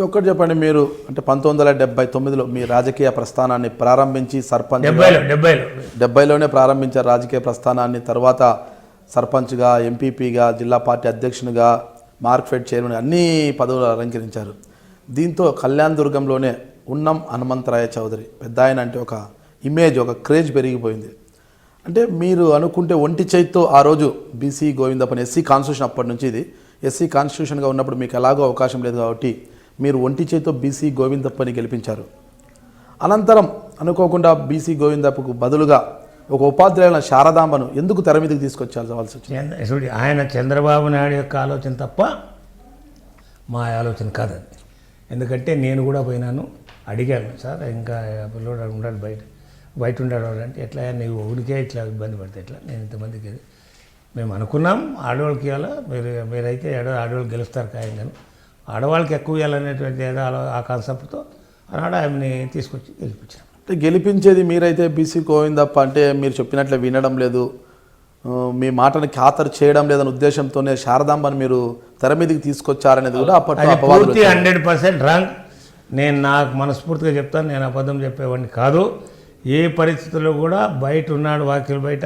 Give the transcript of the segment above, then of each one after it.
ఒక్కటి చెప్పండి, మీరు అంటే 1979లో మీ రాజకీయ ప్రస్థానాన్ని ప్రారంభించి సర్పంచ్ 70లోనే ప్రారంభించారు రాజకీయ ప్రస్థానాన్ని. తర్వాత సర్పంచ్గా, ఎంపీపీగా, జిల్లా పార్టీ అధ్యక్షునిగా, మార్క్ఫెడ్ చైర్మన్ అన్ని పదవులు అలంకరించారు. దీంతో కళ్యాణ్ దుర్గంలోనే ఉన్నం హనుమంతరాయ చౌదరి పెద్ద ఆయన అంటే ఒక ఇమేజ్, ఒక క్రేజ్ పెరిగిపోయింది. అంటే మీరు అనుకుంటే ఒంటి చేతితో ఆ రోజు బీసీ గోవిందప్పని ఎస్సీ కాన్స్టిట్యూషన్, అప్పటి నుంచి ఇది ఎస్సీ కాన్స్టిట్యూషన్గా ఉన్నప్పుడు మీకు ఎలాగో అవకాశం లేదు కాబట్టి మీరు ఒంటి చేతితో బీసీ గోవిందప్పని గెలిపించారు. అనంతరం అనుకోకుండా బీసీ గోవిందప్పకు బదులుగా ఒక ఉపాధ్యాయుల శారదాంబను ఎందుకు తెర మీదకి తీసుకొచ్చాల్సి వచ్చింది? ఆయన చంద్రబాబు నాయుడు యొక్క ఆలోచన తప్ప మా ఆలోచన కాదండి. ఎందుకంటే నేను కూడా పోయినాను, అడిగాను, సార్ ఇంకా పిల్లోడు ఉండాలి బయట ఉండాడు అంటే ఎట్లా నీవు ఊరికే ఇట్లా ఇబ్బంది పడితే ఎట్లా, నేను ఇంతమందికి మేము అనుకున్నాం ఆడవాళ్ళకి ఇవ్వాలా, మీరైతే ఆడవాళ్ళు గెలుస్తారు ఖాయంగాను, ఆడవాళ్ళకి ఎక్కువ ఇవ్వాలనేటువంటి ఏదో ఆ కాన్సెప్ట్తో ఆనాడు ఆమెని తీసుకొచ్చి గెలిపించాం. అంటే గెలిపించేది మీరైతే బీసీ గోవిందప్ప అంటే మీరు చెప్పినట్లే వినడం లేదు, మీ మాటను ఖాతరు చేయడం లేదనే ఉద్దేశంతోనే శారదాంబను మీరు తెర మీదకి తీసుకొచ్చారనేది కూడా అప్పట్లో 100% రాంగ్. నేను నాకు మనస్ఫూర్తిగా చెప్తాను, నేను అబద్ధం చెప్పేవాడిని కాదు. ఏ పరిస్థితుల్లో కూడా బయట ఉన్నాడు, వాక్యులు బయట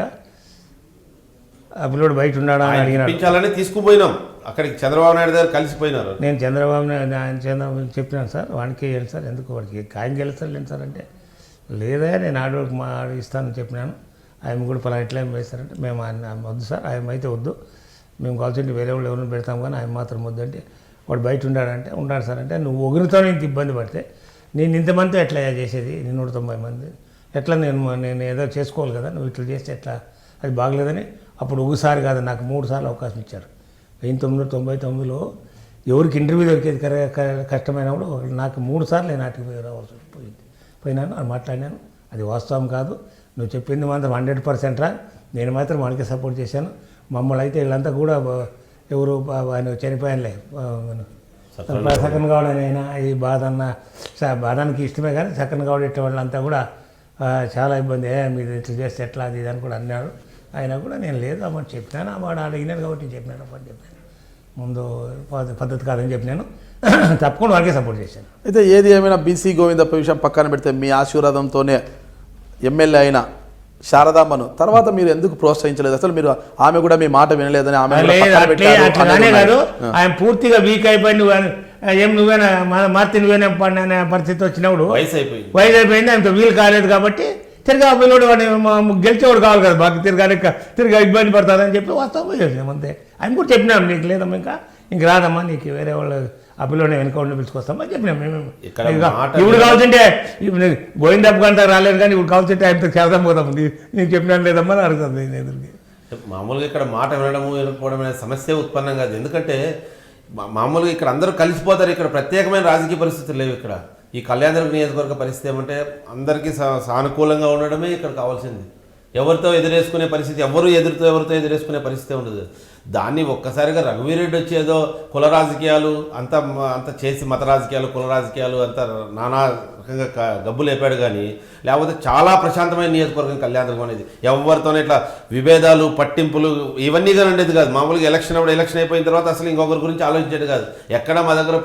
ఆ పిల్లడు బయట ఉన్నాడా అని అడిగినాడు. తీసుకుపోయినాం అక్కడికి, చంద్రబాబు నాయుడు గారు కలిసిపోయినారు. నేను చంద్రబాబు నాయుడు చెప్పినాను, సార్ వానికి వెళ్ళి సార్ ఎందుకు వాడికి ఖాయం గెలుస్తాడు సార్ అంటే, లేదా నేను ఆడవాళ్ళకి ఇస్తానని చెప్పినాను. ఆయన కూడా పలా ఎట్లా ఏం వేస్తారంటే, మేము ఆయన వద్దు సార్, ఆయన అయితే వద్దు, మేము కావాల్సింటే వేరే వాళ్ళు ఎవరిని పెడతాం కానీ ఆయన మాత్రం వద్దు అంటే, వాడు బయట ఉన్నాడంటే ఉన్నాడు సార్ అంటే, నువ్వు ఒకరితో ఇంత ఇబ్బంది పడితే నేను ఇంతమందితో ఎట్లా చేసేది, 190 మంది ఎట్లా నేను ఏదో చేసుకోవాలి కదా, నువ్వు ఇట్లా చేస్తే ఎట్లా, అది బాగలేదని అప్పుడు ఒకసారి కాదు నాకు 3 సార్లు అవకాశం ఇచ్చారు. 1999లో ఎవరికి ఇంటర్వ్యూ దొరికేది కష్టమైనప్పుడు నాకు 3 సార్లు నేను నాటికి రావాల్సి పోయినాను, అని మాట్లాడినాను. అది వాస్తవం కాదు, నువ్వు చెప్పింది మాత్రం 100% రా, నేను మాత్రం వానికి సపోర్ట్ చేశాను. మమ్మల్ని అయితే వీళ్ళంతా కూడా ఎవరు ఆయన చనిపోయానులే సకన్ గౌడ్ అని అయినా ఈ బాధానికి ఇష్టమే కానీ సకన్ గౌడ్ ఇట్ట వాళ్ళంతా కూడా చాలా ఇబ్బంది, మీరు ఇట్లా చేస్తే ఎట్లా అది ఇది అని కూడా అన్నాడు. ఆయన కూడా నేను లేదు అమ్మని చెప్పినాను, వాడు అడిగినాను కాబట్టి నేను చెప్పినాను అప్పని చెప్పాను, ముందు పద్ధతి కాదని చెప్పినాను, తప్పకుండా వాడికే సపోర్ట్ చేశాను. అయితే ఏది ఏమైనా బీసీ గోవిందప్ప విషయం పక్కన పెడితే మీ ఆశీర్వాదంతోనే ఎమ్మెల్యే అయిన శారదాంబను తర్వాత మీరు ఎందుకు ప్రోత్సహించలేదు? అసలు మీరు ఆమె కూడా మీ మాట వినలేదని ఆమె కాదు, ఆయన పూర్తిగా వీక్ అయిపోయింది. ఏం నువ్వేనా మార్తి నువ్వేనా పడిన పరిస్థితి వచ్చినప్పుడు వయసు అయిపోయింది, ఆయనతో వీలు కాలేదు కాబట్టి తిరిగి ఆ పిల్లడు వాడిని గెలిచేవాడు కావాలి కదా, బాగా తిరిగి ఇబ్బంది పడుతుందని చెప్పి వాస్తవం పోయేసాం అంతే. ఆయన కూడా చెప్పినాం, నీకు లేదమ్మా ఇంక రాదమ్మా, నీకు వేరే వాళ్ళు ఆ పిల్లడిని వెనక ఉండి పిలుచుకొస్తామని చెప్పినాం మేము. ఇప్పుడు కావాల్సింటే గోవిందప్ప గంట రాలేదు కానీ ఇప్పుడు కావాల్సింటే ఆయనతో చేద్దాం పోదాం, నీకు చెప్పినాను లేదమ్మా అని అడుగుతుంది నేను ఎదురుకి. మామూలుగా ఇక్కడ మాట వినడము వినకపోవడం అనే సమస్య ఉత్పన్నం కాదు. ఎందుకంటే మామూలుగా ఇక్కడ అందరూ కలిసిపోతారు, ఇక్కడ ప్రత్యేకమైన రాజకీయ పరిస్థితులు లేవు. ఇక్కడ ఈ కళ్యాణదుర్గ నియోజకవర్గ పరిస్థితి ఏమంటే అందరికీ సానుకూలంగా ఉండడమే ఇక్కడ కావాల్సింది. ఎవరితో ఎదురేసుకునే పరిస్థితి, ఎవరితో ఎదురేసుకునే పరిస్థితి ఉండదు. దాన్ని ఒక్కసారిగా రఘువీరెడ్డి వచ్చి ఏదో కుల రాజకీయాలు అంత చేసి మత రాజకీయాలు, కుల రాజకీయాలు అంతా నానా రకంగా గబ్బు లేపాడు. కానీ లేకపోతే చాలా ప్రశాంతమైన నియోజకవర్గం కళ్యాణదుర్గం అనేది. ఎవరితోనే ఇట్లా విభేదాలు, పట్టింపులు ఇవన్నీ కానీ ఉండేది కాదు. మామూలుగా ఎలక్షన్ అయిపోయిన తర్వాత అసలు ఇంకొకరి గురించి ఆలోచించేది కాదు. ఎక్కడ మా దగ్గర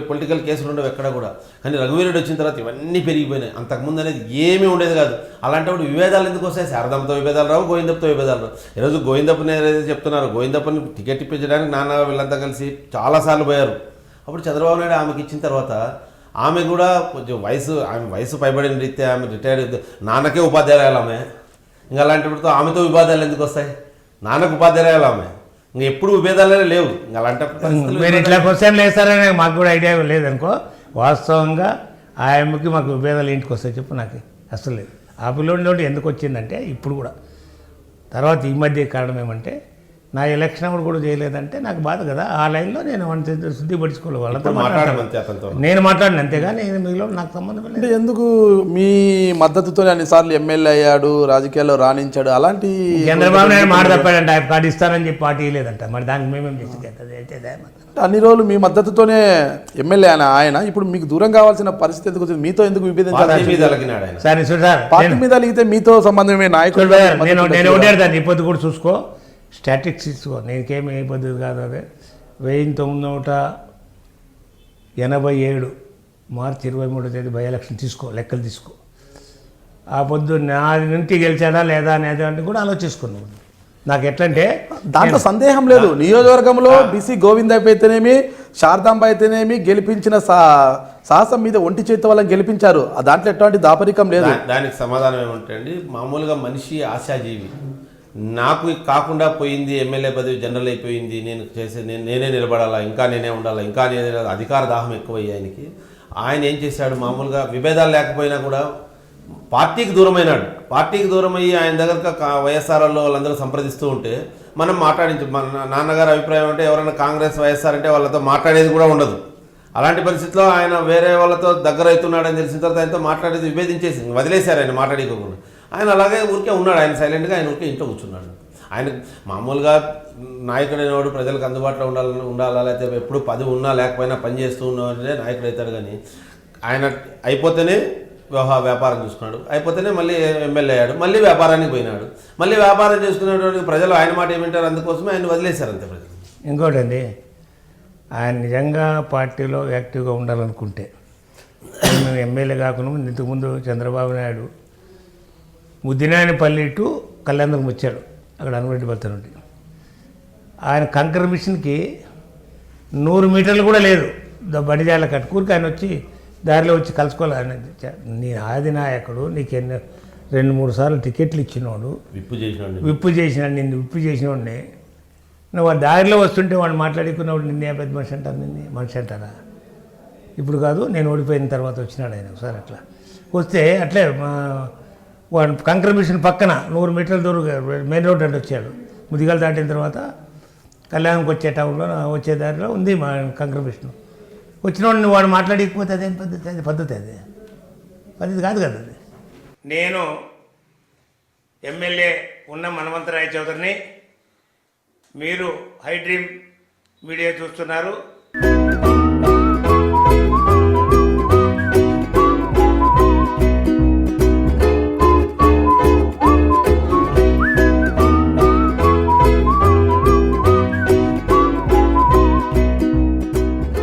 పొలిటికల్ కేసులు ఉండవు ఎక్కడ కూడా. కానీ రఘువీరెడ్డి వచ్చిన తర్వాత ఇవన్నీ పెరిగిపోయినాయి. అంతకుముందు అనేది ఏమీ ఉండేది కాదు. అలాంటప్పుడు విభేదాలు ఎందుకు వస్తాయి? శారదాంబతో విభేదాలు రావు, గోవిందప్పతో విభేదాలు రావు. ఈరోజు గోవిందప్పని ఏదైతే చెప్తున్నారు, గోవిందప్పని టికెట్ ఇప్పించడానికి నాన్న వీళ్ళంతా కలిసి చాలాసార్లు పోయారు. అప్పుడు చంద్రబాబు నాయుడు ఆమెకి ఇచ్చిన తర్వాత ఆమె కూడా కొంచెం వయసు పైబడిన రీత్యా ఆమె రిటైర్డ్, నాన్నకే ఉపాధ్యాయురాలు ఆమె. ఇంకా అలాంటితో ఆమెతో విభేదాలు ఎందుకు వస్తాయి? నాన్నకు ఉపాధ్యాయురాలు ఆమె, ఇంకా ఎప్పుడు విభేదాలే లేవు. ఇంకా అలాంటి మీరు ఇట్లా క్వశ్చన్లు వేస్తారని మాకు కూడా ఐడియా లేదనుకో. వాస్తవంగా ఆమెకి మాకు విభేదాలు ఇంటికి వస్తాయి చెప్పు, నాకు అసలు లేదు. ఆ పిల్లోడి ఎందుకు వచ్చిందంటే ఇప్పుడు కూడా తర్వాత ఈ మధ్య కారణం ఏమంటే నా ఎలక్షన్ అప్పుడు కూడా చేయలేదంటే నాకు బాధ కదా. ఆ లైన్లో నేను శుద్ధిపడుచుకోవాలి, వాళ్ళతో నేను మాట్లాడిన అంతేగాని మీలో నాకు సంబంధం లేదు. అంటే ఎందుకు మీ మద్దతుతో అన్నిసార్లు ఎమ్మెల్యే అయ్యాడు, రాజకీయాల్లో రాణించాడు, అలాంటి చంద్రబాబు నాయుడు మాట తప్పాడంటే ఆయన కార్డు ఇస్తానని చెప్పి పార్టీ లేదంట, మరి దానికి మేమేం చేసేది? అన్ని రోజులు మీ మద్దతుతోనే ఎమ్మెల్యే ఆయన ఇప్పుడు మీకు దూరం కావాల్సిన పరిస్థితి ఎందుకు వచ్చింది? మీతో ఎందుకు విభేదించారు? పార్టీ మీద అలిగితే మీతో సంబంధమే నాయకుడు. నేను ఒకటి ఇప్పటి కూడా చూసుకో, స్టాటిక్స్ తీసుకో, నీకేమి ఇబ్బంది కాదు. అదే 1900 87 మార్చి 23వ తేదీ బై ఎలక్షన్ లెక్కలు తీసుకో. ఆ పొద్దు నా నుండి గెలిచాడా లేదా అనేది అంటే కూడా ఆలోచించుకున్నాను. నాకు ఎట్లంటే దాంట్లో సందేహం లేదు. నియోజకవర్గంలో బీసీ గోవిందయ్య అయితేనేమి, శారదాంబ అయితేనేమి గెలిపించిన సాహసం మీద ఒంటి చేతి వాళ్ళని గెలిపించారు. దాంట్లో ఎటువంటి దాపరికం లేదు. దానికి సమాధానం ఏమంటే మామూలుగా మనిషి ఆశాజీవి. నాకు కాకుండా పోయింది, ఎమ్మెల్యే పదవి జనరల్ అయిపోయింది, నేనే నిలబడాలా, ఇంకా నేనే ఉండాలా, ఇంకా నేనే అధికార దాహం ఎక్కువయ్యి ఆయనకి. ఆయన ఏం చేశాడు, మామూలుగా విభేదాలు లేకపోయినా కూడా పార్టీకి దూరమైనాడు. పార్టీకి దూరమయ్యి ఆయన దగ్గర వైఎస్ఆర్లో వాళ్ళందరూ సంప్రదిస్తూ ఉంటే మనం మన నాన్నగారి అభిప్రాయం అంటే ఎవరైనా కాంగ్రెస్ వైఎస్ఆర్ అంటే వాళ్ళతో మాట్లాడేది కూడా ఉండదు. అలాంటి పరిస్థితిలో ఆయన వేరే వాళ్ళతో దగ్గర అవుతున్నాడని తెలిసిన తర్వాత ఆయనతో మాట్లాడేది విభేదించేసి వదిలేశారు. ఆయన మాట్లాడుకోకుండా ఆయన అలాగే ఊరికే ఉన్నాడు. ఆయన సైలెంట్గా ఆయన ఊరికే ఇంట్లో కూర్చున్నాడు. ఆయన మామూలుగా నాయకుడు అనేవాడు ప్రజలకు అందుబాటులో ఉండాలా, లేకపోతే ఎప్పుడు పదవి ఉన్నా లేకపోయినా పని చేస్తూ ఉన్నాడే నాయకుడు అవుతాడు. కానీ ఆయన అయిపోతేనే వ్యాపారం చూసుకున్నాడు, అయిపోతేనే మళ్ళీ ఎమ్మెల్యే అయ్యాడు, మళ్ళీ వ్యాపారానికి పోయినాడు. మళ్ళీ వ్యాపారం చేసుకునేటువంటి ప్రజలు ఆయన మాట ఏమింటారు, అందుకోసమే ఆయన వదిలేశారు అంతే ప్రజలు. ఇంకోటి అండి, ఆయన నిజంగా పార్టీలో యాక్టివ్గా ఉండాలనుకుంటే నేను ఎమ్మెల్యే కాకుండా ఇంతకుముందు చంద్రబాబు నాయుడు ముద్దినాయనపల్లి టు కళ్యాణం వచ్చాడు, అక్కడ అనురెడ్డి బర్త నుండి. ఆయన కంకర్ మిషన్కి 100 మీటర్లు కూడా లేదు, బండిజాల కట్టుకూరికి ఆయన వచ్చి దారిలో వచ్చి కలుసుకోవాలి. నీ ఆది నాయకుడు, నీకు 2-3 సార్లు టికెట్లు ఇచ్చినోడు, విప్పు చేసినాడు, నిన్ను విప్పు చేసినోడిని నువ్వు ఆ దారిలో వస్తుంటే వాడు మాట్లాడుకున్నవాడు నిన్నే పెద్ద మనిషి అంటారా? ఇప్పుడు కాదు, నేను ఓడిపోయిన తర్వాత వచ్చినాడు ఆయన ఒకసారి. అట్లా వస్తే అట్లే వాడు కంకర మిషన్ పక్కన 100 మీటర్ల దూరం మెయిన్ రోడ్ అంటే వచ్చాడు. ముదిగలు దాటిన తర్వాత కళ్యాణంకి వచ్చే టౌన్లో వచ్చే దారిలో ఉంది మా కంకర మిషన్. వచ్చినోడిని వాడు మాట్లాడకపోతే అదేం పద్ధతి? అది పద్ధతి కాదు కదా అది. నేను ఎమ్మెల్యే ఉన్న మనవంతరాయ చౌదరిని, మీరు హై డ్రీమ్ మీడియా చూస్తున్నారు.